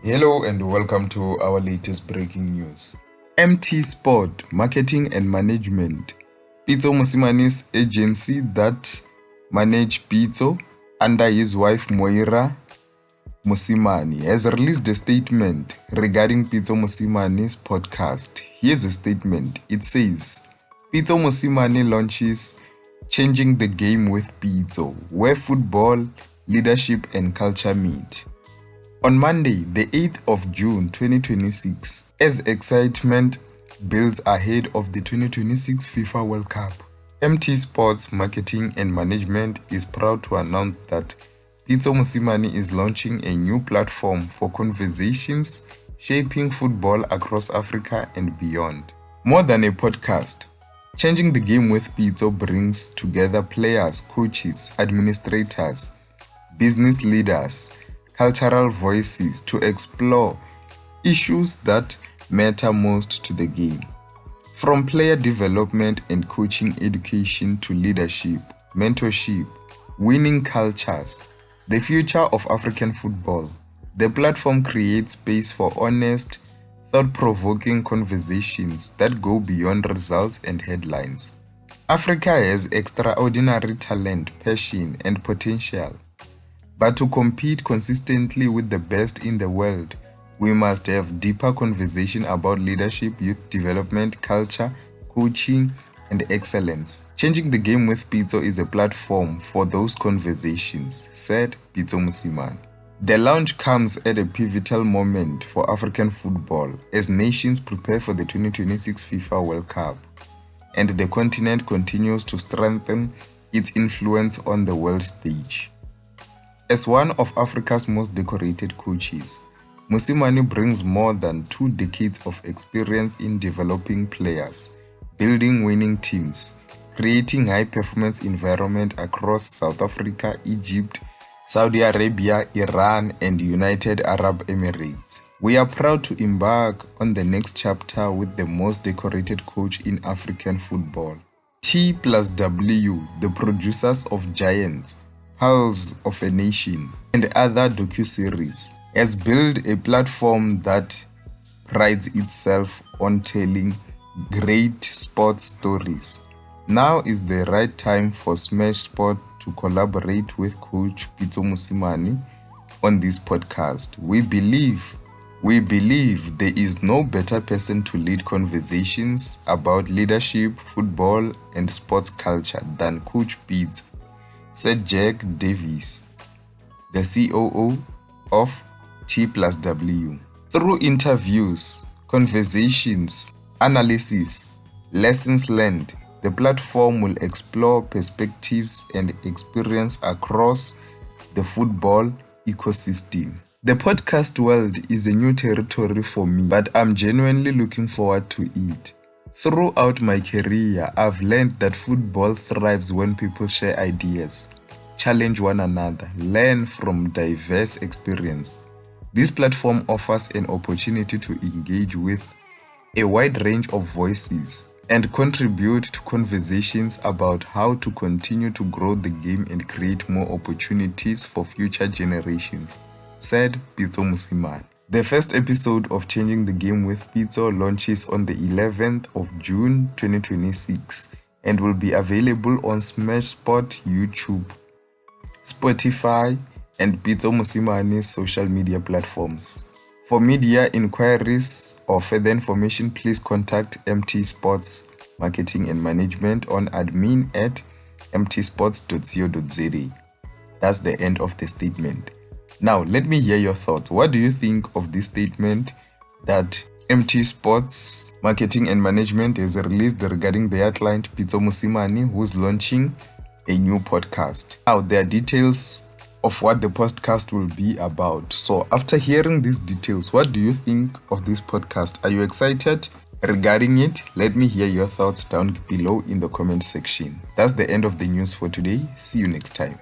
Hello and welcome to our latest breaking news. MT Sport Marketing and Management, Pitso Mosimani's agency that manage Pitso under his wife Moira Mosimane, has released a statement regarding Pitso Mosimani's podcast. Here's a statement. It says, Pitso Mosimane launches Changing the Game with Pitso, where football, leadership and culture meet. On Monday, the 8th of June 2026, as excitement builds ahead of the 2026 FIFA World Cup, MT Sports Marketing and Management is proud to announce that Pitso Mosimane is launching a new platform for conversations shaping football across Africa and beyond. More than a podcast, Changing the Game with Pitso brings together players, coaches, administrators, business leaders, cultural voices to explore issues that matter most to the game. From player development and coaching education to leadership, mentorship, winning cultures, the future of African football, the platform creates space for honest, thought-provoking conversations that go beyond results and headlines. Africa has extraordinary talent, passion, and potential. But to compete consistently with the best in the world, we must have deeper conversation about leadership, youth development, culture, coaching, and excellence. Changing the Game with Pitso is a platform for those conversations, said Pitso Mosimane. The launch comes at a pivotal moment for African football as nations prepare for the 2026 FIFA World Cup, and the continent continues to strengthen its influence on the world stage. As one of Africa's most decorated coaches, Mosimane brings more than 2 decades of experience in developing players, building winning teams, creating high-performance environment across South Africa, Egypt, Saudi Arabia, Iran, and United Arab Emirates. We are proud to embark on the next chapter with the most decorated coach in African football. T+W, the producers of Giants, Pulse of a Nation, and other docuseries, has built a platform that prides itself on telling great sports stories. Now is the right time for Smash Sport to collaborate with Coach Pitso Mosimane on this podcast. We believe there is no better person to lead conversations about leadership, football, and sports culture than Coach Pitso, said Jack Davies, the COO of T+W. Through interviews, conversations, analysis, lessons learned, the platform will explore perspectives and experience across the football ecosystem. The podcast world is a new territory for me, but I'm genuinely looking forward to it. Throughout my career, I've learned that football thrives when people share ideas, challenge one another, learn from diverse experience. This platform offers an opportunity to engage with a wide range of voices and contribute to conversations about how to continue to grow the game and create more opportunities for future generations, said Pitso Mosimane. The first episode of Changing the Game with Pitso launches on the 11th of June 2026 and will be available on Smash Sport YouTube, Spotify, and Pitso Mosimane's social media platforms. For media inquiries or further information, please contact MT Sports Marketing and Management on admin@mtsports.co.za. That's the end of the statement. Now, let me hear your thoughts. What do you think of this statement that MT Sports Marketing and Management has released regarding their client Pitso Mosimane, who's launching a new podcast? Now, there are details of what the podcast will be about. So, after hearing these details, what do you think of this podcast? Are you excited regarding it? Let me hear your thoughts down below in the comment section. That's the end of the news for today. See you next time.